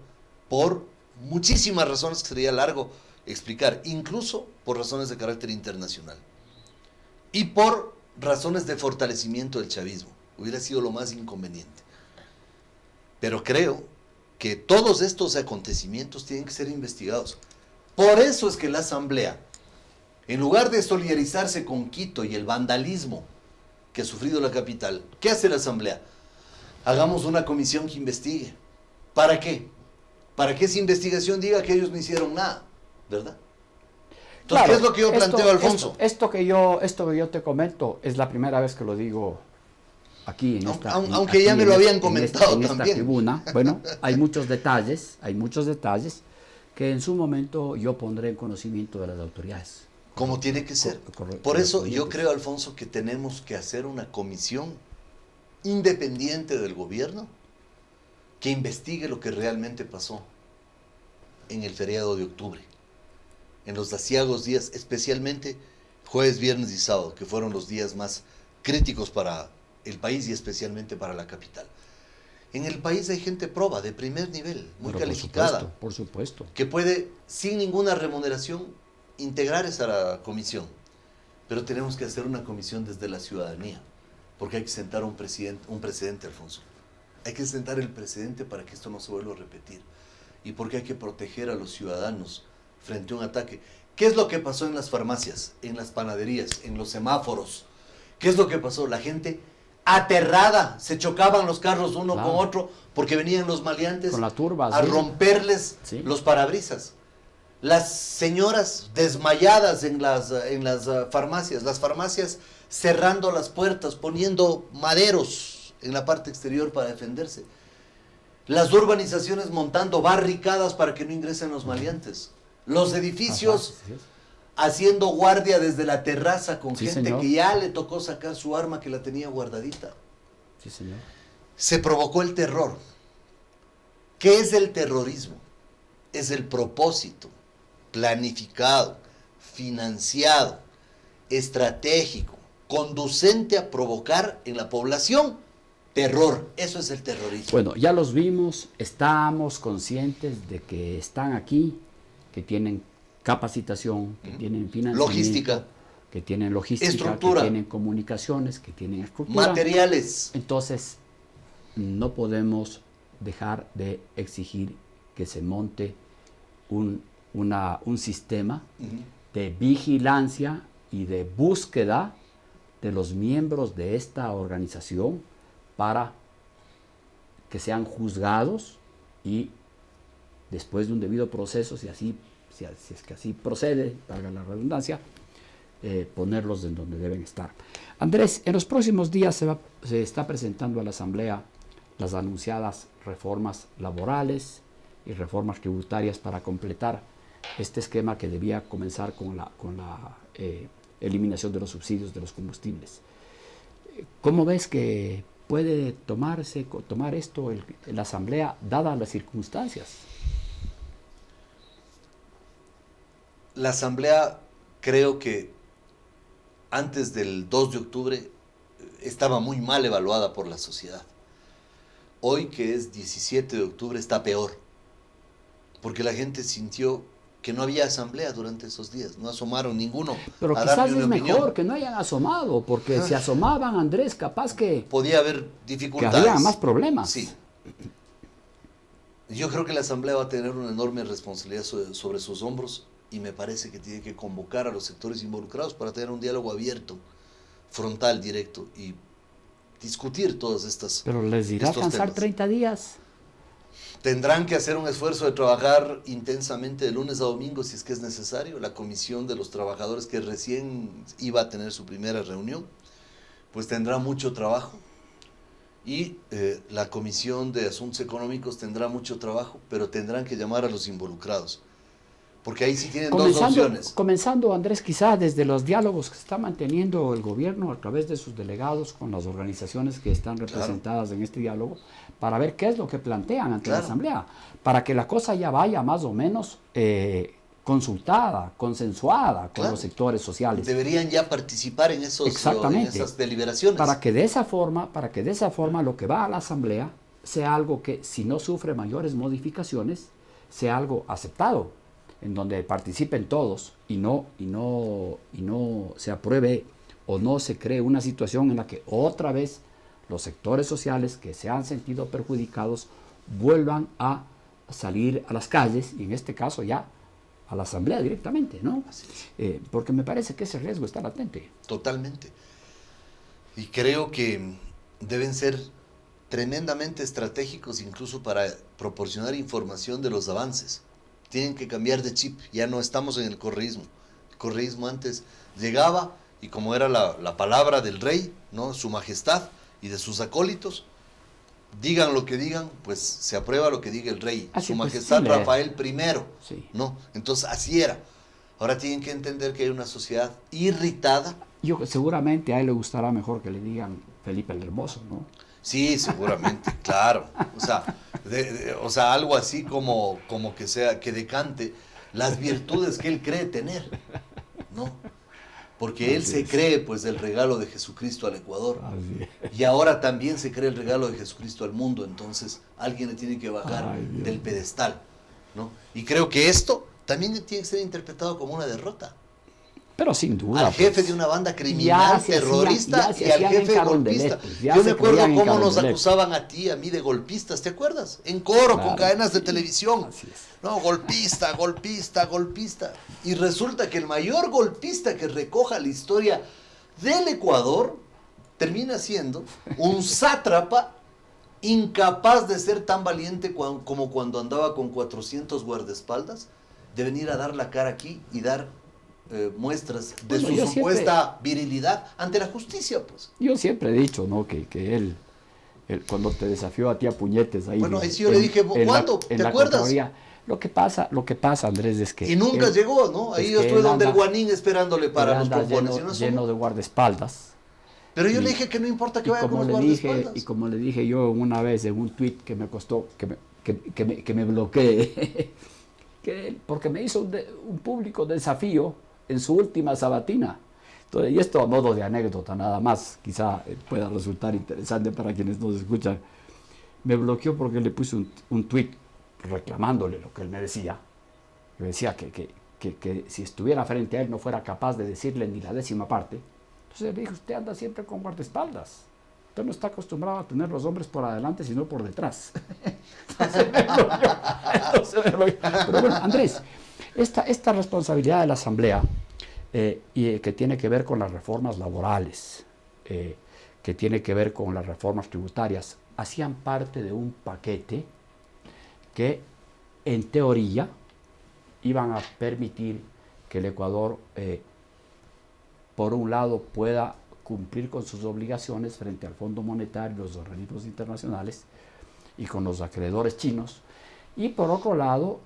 por muchísimas razones que sería largo explicar, incluso por razones de carácter internacional. Y por razones de fortalecimiento del chavismo. Hubiera sido lo más inconveniente. Pero creo que todos estos acontecimientos tienen que ser investigados. Por eso es que la Asamblea, en lugar de solidarizarse con Quito y el vandalismo que ha sufrido la capital, ¿qué hace la Asamblea? Hagamos una comisión que investigue. ¿Para qué? Para que esa investigación diga que ellos no hicieron nada, ¿verdad? Entonces, claro, ¿qué es lo que yo planteo, Alfonso? Esto que yo te comento es la primera vez que lo digo aquí en esta... Aunque ya me lo habían comentado en esta también. tribuna, bueno, hay muchos detalles que en su momento yo pondré en conocimiento de las autoridades. Como tiene que ser. Por eso yo creo, Alfonso, que tenemos que hacer una comisión independiente del gobierno que investigue lo que realmente pasó en el feriado de octubre, en los aciagos días, especialmente jueves, viernes y sábado, que fueron los días más críticos para el país y especialmente para la capital. En el país hay gente proba, de primer nivel, muy calificada, por supuesto. que puede, sin ninguna remuneración, integrar esa comisión. Pero tenemos que hacer una comisión desde la ciudadanía, porque hay que sentar un precedente, Alfonso. Hay que sentar el precedente para que esto no se vuelva a repetir. Y porque hay que proteger a los ciudadanos frente a un ataque. ¿Qué es lo que pasó en las farmacias, en las panaderías, en los semáforos? ¿Qué es lo que pasó? La gente aterrada, se chocaban los carros uno con otro porque venían los maleantes con la turba, a romperles los parabrisas. Las señoras desmayadas en las farmacias, las farmacias cerrando las puertas, poniendo maderos en la parte exterior para defenderse. Las urbanizaciones montando barricadas para que no ingresen los maleantes. Los edificios haciendo guardia desde la terraza con gente señor. que ya le tocó sacar su arma que la tenía guardadita. Sí, señor. Se provocó el terror. ¿Qué es el terrorismo? Es el propósito planificado, financiado, estratégico, conducente a provocar en la población terror. Eso es el terrorismo. Bueno, ya los vimos, estamos conscientes de que están aquí, que tienen capacitación, que tienen financiamiento, logística, que tienen logística, estructura, que tienen comunicaciones, que tienen estructura, materiales. Entonces, no podemos dejar de exigir que se monte un sistema de vigilancia y de búsqueda de los miembros de esta organización para que sean juzgados y después de un debido proceso, si es que así procede, valga la redundancia, ponerlos en donde deben estar. Andrés, en los próximos días se está presentando a la Asamblea las anunciadas reformas laborales y reformas tributarias para completar este esquema que debía comenzar con la eliminación de los subsidios de los combustibles. ¿Cómo ves que puede tomar esto la Asamblea, dadas las circunstancias? La Asamblea, creo que antes del 2 de octubre estaba muy mal evaluada por la sociedad. Hoy, que es 17 de octubre, está peor, porque la gente sintió que no había asamblea durante esos días, no asomaron ninguno. Pero a quizás darle es una mejor opinión. que no hayan asomado, porque si asomaban, Andrés, capaz que Podía haber dificultades. había más problemas. Sí. Yo creo que la asamblea va a tener una enorme responsabilidad sobre sus hombros y me parece que tiene que convocar a los sectores involucrados para tener un diálogo abierto, frontal, directo y discutir todas estas. Pero les irá a alcanzar temas. 30 días. Tendrán que hacer un esfuerzo de trabajar intensamente de lunes a domingo si es que es necesario. La comisión de los trabajadores que recién iba a tener su primera reunión, pues tendrá mucho trabajo. Y la comisión de asuntos económicos tendrá mucho trabajo, pero tendrán que llamar a los involucrados. Porque ahí sí tienen dos opciones. Comenzando, Andrés, quizá desde los diálogos que está manteniendo el gobierno a través de sus delegados con las organizaciones que están representadas en este diálogo, para ver qué es lo que plantean ante la Asamblea, para que la cosa ya vaya más o menos consultada, consensuada con los sectores sociales. Deberían ya participar en esas deliberaciones. Para que de esa forma lo que va a la Asamblea sea algo que, si no sufre mayores modificaciones, sea algo aceptado, en donde participen todos y no se apruebe o no se cree una situación en la que otra vez los sectores sociales que se han sentido perjudicados vuelvan a salir a las calles, y en este caso ya a la Asamblea directamente, ¿no? Así es. Porque me parece que ese riesgo está latente. Totalmente. Y creo que deben ser tremendamente estratégicos incluso para proporcionar información de los avances. Tienen que cambiar de chip, ya no estamos en el correísmo. El correísmo antes llegaba y como era la palabra del rey, ¿no? Su majestad, y de sus acólitos, digan lo que digan, pues se aprueba lo que diga el rey, Así su pues, majestad sí, Rafael I, Sí. ¿no? Entonces así era. Ahora tienen que entender que hay una sociedad irritada. Seguramente a él le gustará mejor que le digan Felipe el Hermoso, ¿no? Sí, seguramente, claro. O sea, algo así como que sea, que decante las virtudes que él cree tener, ¿no? Porque él se cree, pues, el regalo de Jesucristo al Ecuador. Así es. Y ahora también se cree el regalo de Jesucristo al mundo. Entonces, alguien le tiene que bajar Ay, Dios. del pedestal, ¿no? Y creo que esto también tiene que ser interpretado como una derrota. Pero sin duda. Al jefe pues, de una banda ya criminal, se hacían- terrorista, ya se y al hacían en jefe Carondelet, golpista. pues, ya Yo se me acuerdo creían en cómo nos Carondelet. acusaban a ti, a mí, de golpistas, ¿te acuerdas? En coro, Claro, con cadenas de sí, televisión. así es. No, golpista, golpista, golpista. Y resulta que el mayor golpista que recoja la historia del Ecuador termina siendo un sátrapa incapaz de ser tan valiente como cuando andaba con 400 guardaespaldas, de venir a dar la cara aquí y dar muestras de Bueno, su yo supuesta virilidad ante la justicia, pues. Yo siempre he dicho, ¿no? Que él cuando te desafió a ti a puñetes ahí. Bueno, ahí sí yo le dije, ¿cuándo? ¿Te acuerdas? Lo que pasa, Andrés, es que... Y nunca él- llegó, ¿no? Ahí es yo que estuve él donde el anda- Guanín esperándole para él los anda pompones. lleno, ¿Y no lleno de guardaespaldas. Pero yo y- le dije que no importa que Y vaya con como, los le dije, guardaespaldas. y como le dije yo una vez en un tuit que me costó que me bloqueé, porque me hizo un público desafío en su última sabatina. Entonces, y esto a modo de anécdota nada más, quizá pueda resultar interesante para quienes nos escuchan. Me bloqueó porque le puse un tuit reclamándole lo que él me decía. Me decía que si estuviera frente a él no fuera capaz de decirle ni la décima parte. Entonces le dije, usted anda siempre con guardaespaldas. Usted no está acostumbrado a tener los hombres por adelante, sino por detrás. Entonces me bloqueó. Pero bueno, Andrés, esta responsabilidad de la Asamblea, que tiene que ver con las reformas laborales, que tiene que ver con las reformas tributarias, hacían parte de un paquete que, en teoría, iban a permitir que el Ecuador, por un lado, pueda cumplir con sus obligaciones frente al Fondo Monetario y los organismos internacionales y con los acreedores chinos, y por otro lado,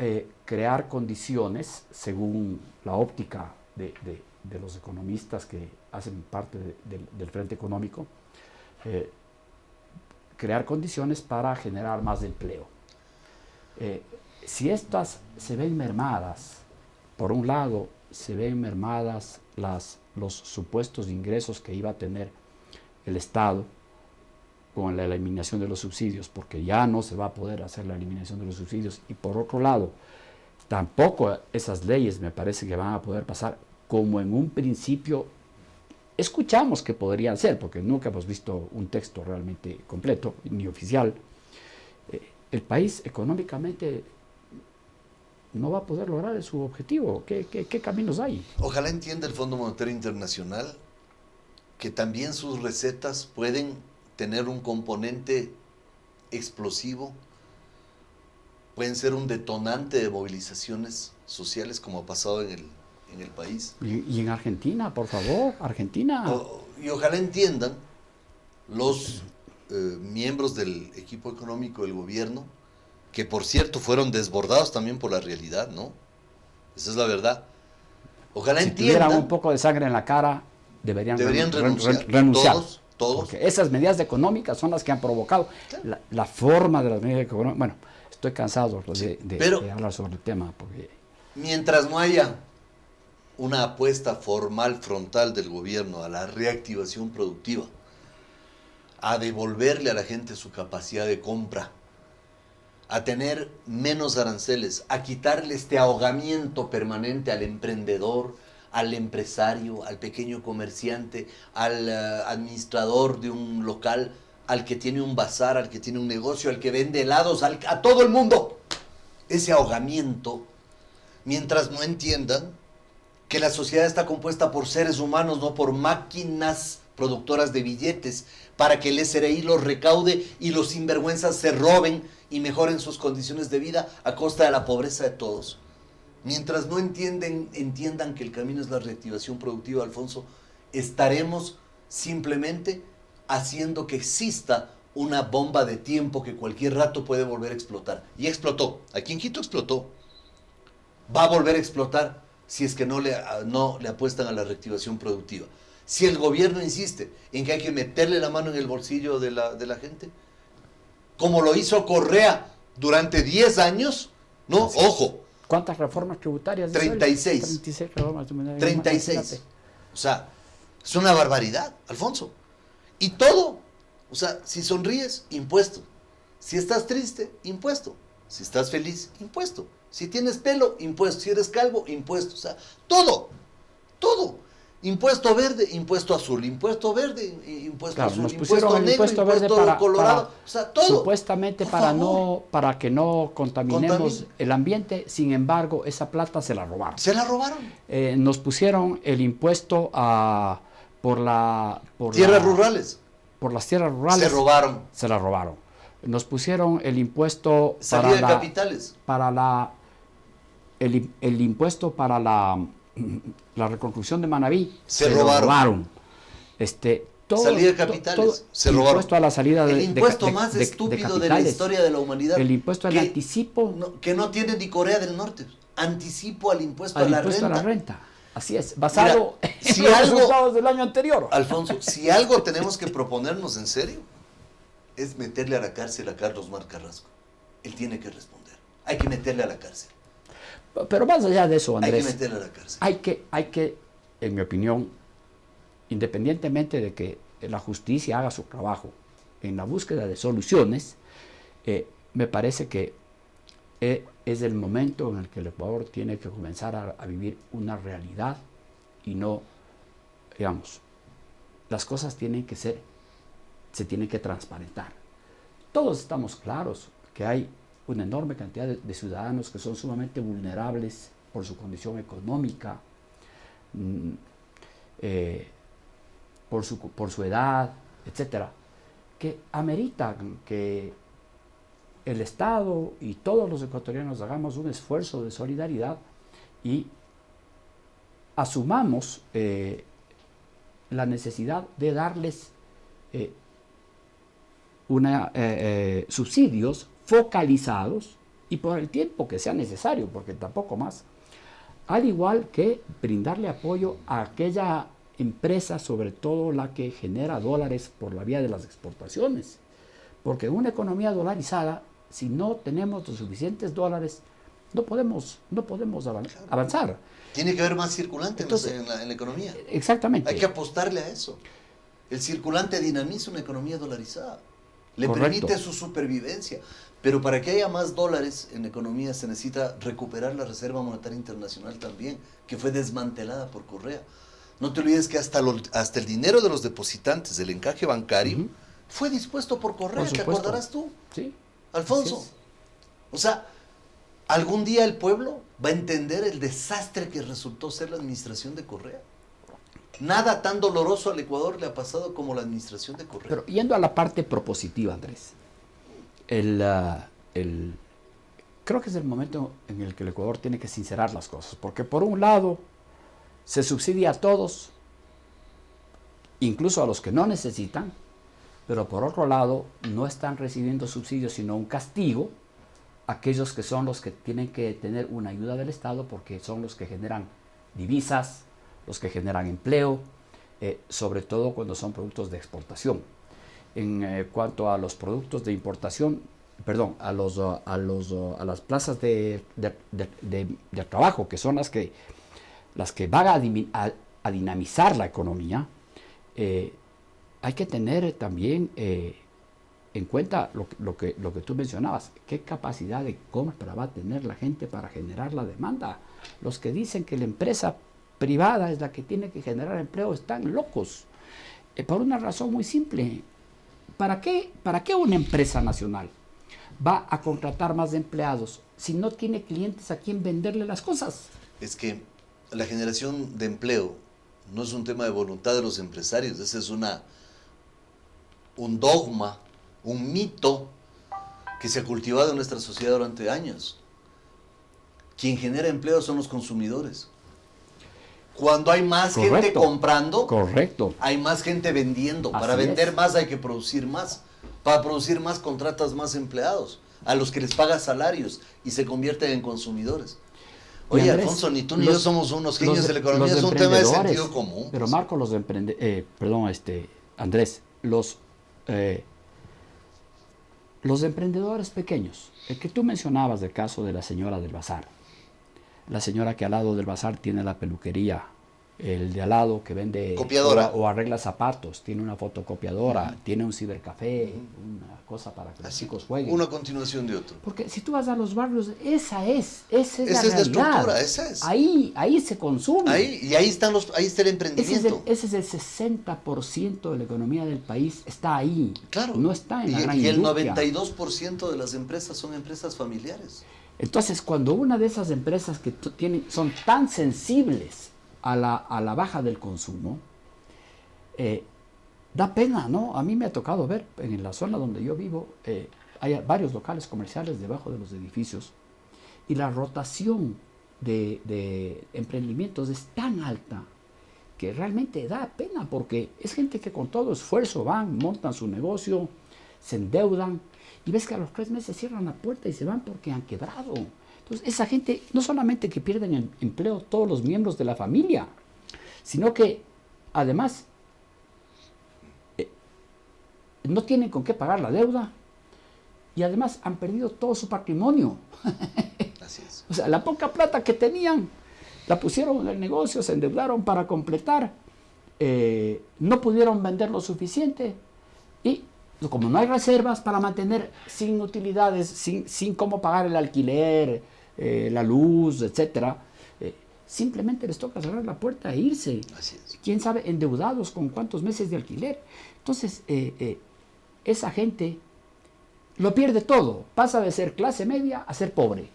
crear condiciones, según la óptica de los economistas que hacen parte del Frente Económico, crear condiciones para generar más empleo. Si estas se ven mermadas, por un lado, se ven mermadas los supuestos ingresos que iba a tener el Estado con la eliminación de los subsidios, porque ya no se va a poder hacer la eliminación de los subsidios, y por otro lado, tampoco esas leyes me parece que van a poder pasar como en un principio escuchamos que podrían ser, porque nunca hemos visto un texto realmente completo ni oficial. El país económicamente no va a poder lograr su objetivo. ¿Qué caminos hay? Ojalá entienda el Fondo Monetario Internacional que también sus recetas pueden tener un componente explosivo, pueden ser un detonante de movilizaciones sociales como ha pasado en el país. Y en Argentina, por favor, Argentina. Y ojalá entiendan los miembros del equipo económico del gobierno, que por cierto fueron desbordados también por la realidad, ¿no? Esa es la verdad. Ojalá Si entiendan. tuvieran un poco de sangre en la cara, deberían renunciar. renunciar. Todos. Porque esas medidas económicas son las que han provocado la forma de las medidas económicas. Bueno, estoy cansado de hablar sobre el tema. Porque... Mientras no haya una apuesta formal, frontal del gobierno a la reactivación productiva, a devolverle a la gente su capacidad de compra, a tener menos aranceles, a quitarle este ahogamiento permanente al emprendedor, al empresario, al pequeño comerciante, al administrador de un local, al que tiene un bazar, al que tiene un negocio, al que vende helados, a todo el mundo. Ese ahogamiento, mientras no entiendan que la sociedad está compuesta por seres humanos, no por máquinas productoras de billetes, para que el SRI los recaude y los sinvergüenzas se roben y mejoren sus condiciones de vida a costa de la pobreza de todos. Mientras no entiendan que el camino es la reactivación productiva, Alfonso, estaremos simplemente haciendo que exista una bomba de tiempo que cualquier rato puede volver a explotar. Y explotó. Aquí en Quito explotó. Va a volver a explotar si es que no le apuestan a la reactivación productiva. Si el gobierno insiste en que hay que meterle la mano en el bolsillo de la gente, como lo hizo Correa durante 10 años, ¿no? Así es. Ojo. ¿Cuántas reformas tributarias? 36. 36 reformas tributarias. 36. Imagínate. O sea, es una barbaridad, Alfonso. Y todo. O sea, si sonríes, impuesto. Si estás triste, impuesto. Si estás feliz, impuesto. Si tienes pelo, impuesto. Si eres calvo, impuesto. O sea, todo. Todo. Impuesto verde, impuesto azul. Impuesto verde, impuesto Claro, azul. nos Impuesto pusieron el negro, impuesto verde impuesto colorado. O sea, todo. Supuestamente Por para favor. que no contaminemos Contamine. el ambiente. Sin embargo, esa plata se la robaron. Se la robaron. Nos pusieron el impuesto por Tierras rurales. por las tierras rurales. Se robaron. Se la robaron. Nos pusieron el impuesto Salida de capitales. el impuesto para la reconstrucción de Manaví. Se lo robaron. Salida de capitales. Se robaron. Impuesto a la salida El impuesto más de estúpido de la capitales. historia de la humanidad. El impuesto al anticipo. Que no tiene ni Corea del Norte. Anticipo al impuesto a Al la impuesto renta. a la renta. Así es, basado Mira, en si los algo- resultados del año anterior. Alfonso, si algo tenemos que proponernos en serio, es meterle a la cárcel a Carlos Mar Carrasco. Él tiene que responder. Hay que meterle a la cárcel. Pero más allá de eso, Hay que Andrés, meterle a la cárcel. hay que, en mi opinión, independientemente de que la justicia haga su trabajo en la búsqueda de soluciones, me parece que es el momento en el que el Ecuador tiene que comenzar a vivir una realidad y no, digamos, las cosas se tienen que transparentar. Todos estamos claros que hay una enorme cantidad de ciudadanos que son sumamente vulnerables por su condición económica, por su edad, etcétera, que ameritan que el Estado y todos los ecuatorianos hagamos un esfuerzo de solidaridad y asumamos la necesidad de darles subsidios focalizados y por el tiempo que sea necesario, porque tampoco más, al igual que brindarle apoyo a aquella empresa, sobre todo la que genera dólares por la vía de las exportaciones, porque en una economía dolarizada, si no tenemos los suficientes dólares, no podemos avanzar. Tiene que haber más circulante Entonces, en la economía. Exactamente. Hay que apostarle a eso. El circulante dinamiza una economía dolarizada. Le Correcto. permite su supervivencia. Pero para que haya más dólares en la economía se necesita recuperar la Reserva Monetaria Internacional también, que fue desmantelada por Correa. No te olvides que hasta el dinero de los depositantes del encaje bancario fue dispuesto por Correa, Por ¿te supuesto. acordarás tú? Sí. Alfonso. Así es. O sea, algún día el pueblo va a entender el desastre que resultó ser la administración de Correa. Nada tan doloroso al Ecuador le ha pasado como la administración de Correa. Pero yendo a la parte propositiva, Andrés, creo que es el momento en el que el Ecuador tiene que sincerar las cosas, porque por un lado se subsidia a todos, incluso a los que no necesitan, pero por otro lado no están recibiendo subsidios sino un castigo a aquellos que son los que tienen que tener una ayuda del Estado porque son los que generan divisas, los que generan empleo, sobre todo cuando son productos de exportación. En cuanto a los productos de importación, perdón, a las plazas de trabajo, que son las que van a dinamizar la economía, hay que tener también en cuenta lo que tú mencionabas, qué capacidad de compra va a tener la gente para generar la demanda. Los que dicen que la empresa privada es la que tiene que generar empleo están locos, por una razón muy simple. ¿Para qué una empresa nacional va a contratar más empleados si no tiene clientes a quien venderle las cosas? Es que la generación de empleo no es un tema de voluntad de los empresarios, ese es un dogma, un mito que se ha cultivado en nuestra sociedad durante años. Quien genera empleo son los consumidores. Cuando hay más gente Correcto. comprando, Correcto. hay más gente vendiendo. Para Así vender es. más hay que producir más. Para producir más contratas más empleados, a los que les pagas salarios y se convierten en consumidores. Y Oye, Andrés, Alfonso, ni tú ni yo somos unos genios los- de la economía, los es un tema de emprendedores, sentido común. Pero pues. Marco, Andrés, los emprendedores pequeños, el que tú mencionabas del caso de la señora del bazar, la señora que al lado del bazar tiene la peluquería, el de al lado que vende Copiadora. o arregla zapatos, tiene una fotocopiadora, tiene un cibercafé, una cosa para que los Así, chicos jueguen. una continuación de otro. Porque si tú vas a los barrios, esa es la Esa es la realidad. estructura, esa es. Ahí se consume. Ahí está el Ese emprendimiento. es el 60% de la economía del país, está ahí. Claro. No está en la gran y el industria. 92% de las empresas son empresas familiares. Entonces, cuando una de esas empresas que son tan sensibles a la baja del consumo, da pena, ¿no? A mí me ha tocado ver en la zona donde yo vivo, hay varios locales comerciales debajo de los edificios y la rotación de emprendimientos es tan alta que realmente da pena porque es gente que con todo esfuerzo van, montan su negocio, se endeudan y ves que a los 3 meses cierran la puerta y se van porque han quebrado. Entonces esa gente no solamente que pierden el empleo todos los miembros de la familia, sino que además no tienen con qué pagar la deuda y además han perdido todo su patrimonio. Así es. O sea, la poca plata que tenían la pusieron en el negocio, se endeudaron para completar, no pudieron vender lo suficiente y como no hay reservas para mantener sin utilidades, sin cómo pagar el alquiler, la luz, etcétera, simplemente les toca cerrar la puerta e irse. Así es. Quién sabe, endeudados con cuántos meses de alquiler. Entonces, esa gente lo pierde todo, pasa de ser clase media a ser pobre,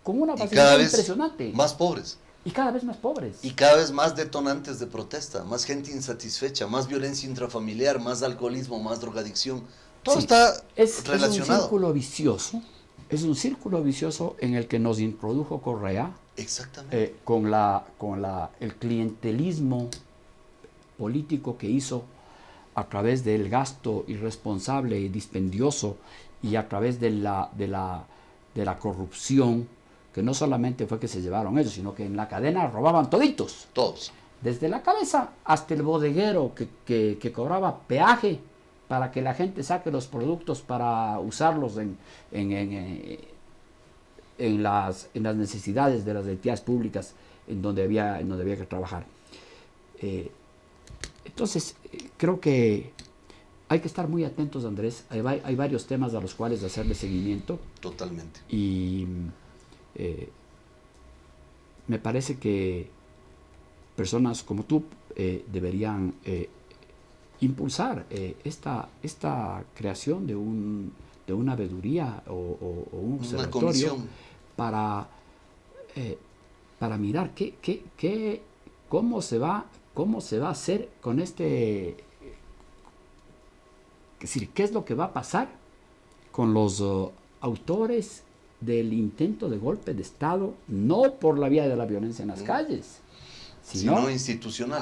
con una Y facilidad cada vez impresionante. más pobres. Y cada vez más pobres. Y cada vez más detonantes de protesta, más gente insatisfecha, más violencia intrafamiliar, más alcoholismo, más drogadicción. Todo Sí, está es un relacionado. círculo vicioso. Es un círculo vicioso en el que nos introdujo Correa Exactamente. con el clientelismo político que hizo a través del gasto irresponsable y dispendioso y a través de la corrupción, que no solamente fue que se llevaron ellos, sino que en la cadena robaban toditos. Todos. Desde la cabeza hasta el bodeguero que cobraba peaje para que la gente saque los productos para usarlos en las necesidades de las entidades públicas en donde había que trabajar. Entonces, creo que hay que estar muy atentos, Andrés. Hay varios temas a los cuales hacerle seguimiento Totalmente. y me parece que personas como tú deberían impulsar esta creación de una veeduría o un Una observatorio comisión. para mirar cómo se va a hacer con es decir, qué es lo que va a pasar con los autores del intento de golpe de Estado, no por la vía de la violencia en las calles, Sino institucional.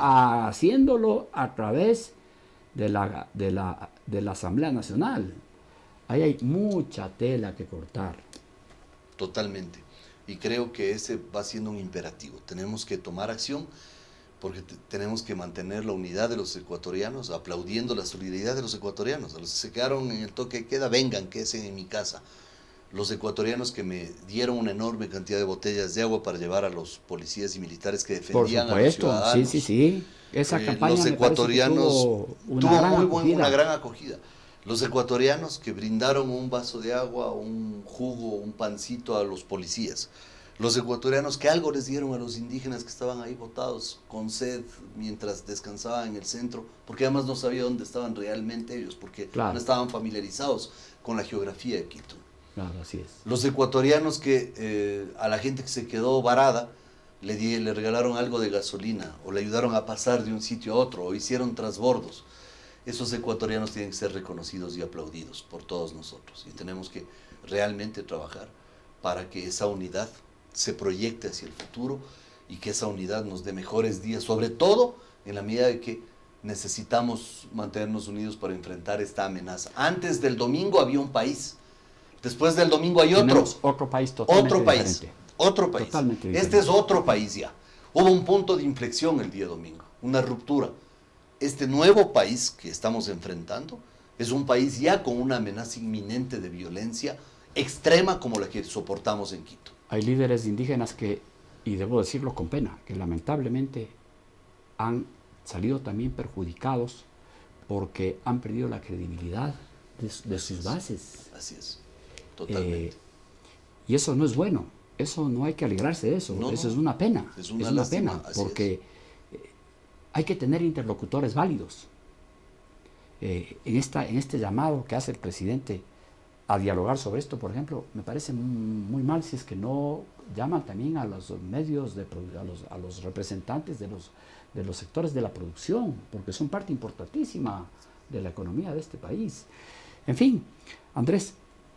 haciéndolo a través de la Asamblea Nacional. Ahí hay mucha tela que cortar. Totalmente. Y creo que ese va siendo un imperativo. Tenemos que tomar acción porque tenemos que mantener la unidad de los ecuatorianos, aplaudiendo la solidaridad de los ecuatorianos. A los que se quedaron en el toque de queda, vengan, quédense en mi casa. Los ecuatorianos que me dieron una enorme cantidad de botellas de agua para llevar a los policías y militares que Por defendían a los supuesto, ciudadanos. sí. Esa campaña Los me parece que ecuatorianos tuvo una tuvo gran muy acogida. una gran acogida. Los ecuatorianos que brindaron un vaso de agua, un jugo, un pancito a los policías. Los ecuatorianos que algo les dieron a los indígenas que estaban ahí botados con sed mientras descansaban en el centro, porque además no sabía dónde estaban realmente ellos, porque Claro. no estaban familiarizados con la geografía de Quito. Claro, así es. Los ecuatorianos que a la gente que se quedó varada le regalaron algo de gasolina o le ayudaron a pasar de un sitio a otro o hicieron transbordos. Esos ecuatorianos tienen que ser reconocidos y aplaudidos por todos nosotros y tenemos que realmente trabajar para que esa unidad se proyecte hacia el futuro y que esa unidad nos dé mejores días, sobre todo en la medida de que necesitamos mantenernos unidos para enfrentar esta amenaza. Antes del domingo había un país, después del domingo hay otro. Tenemos otro país totalmente diferente. Otro país. Totalmente Este diferente. es otro país ya. Hubo un punto de inflexión el día domingo, una ruptura. Este nuevo país que estamos enfrentando es un país ya con una amenaza inminente de violencia extrema como la que soportamos en Quito. Hay líderes indígenas que, y debo decirlo con pena, que lamentablemente han salido también perjudicados porque han perdido la credibilidad de sus bases. Así es, totalmente. Y eso no es bueno, eso no hay que alegrarse de eso, eso es una pena. Es una lástima, pena, así porque hay que tener interlocutores válidos. En este llamado que hace el presidente a dialogar sobre esto, por ejemplo, me parece muy mal si es que no llaman también a los medios, a los representantes de los sectores de la producción, porque son parte importantísima de la economía de este país. En fin, Andrés,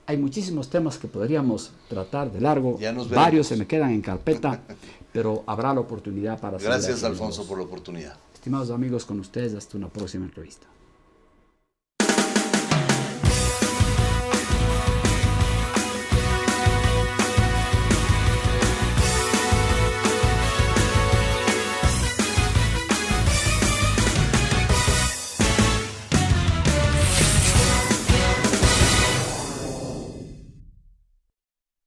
hay muchísimos temas que podríamos tratar de largo, Ya nos veremos. varios se me quedan en carpeta, pero habrá la oportunidad para seguir Gracias, haciéndolos. Alfonso, por la oportunidad. Estimados amigos, con ustedes hasta una próxima entrevista.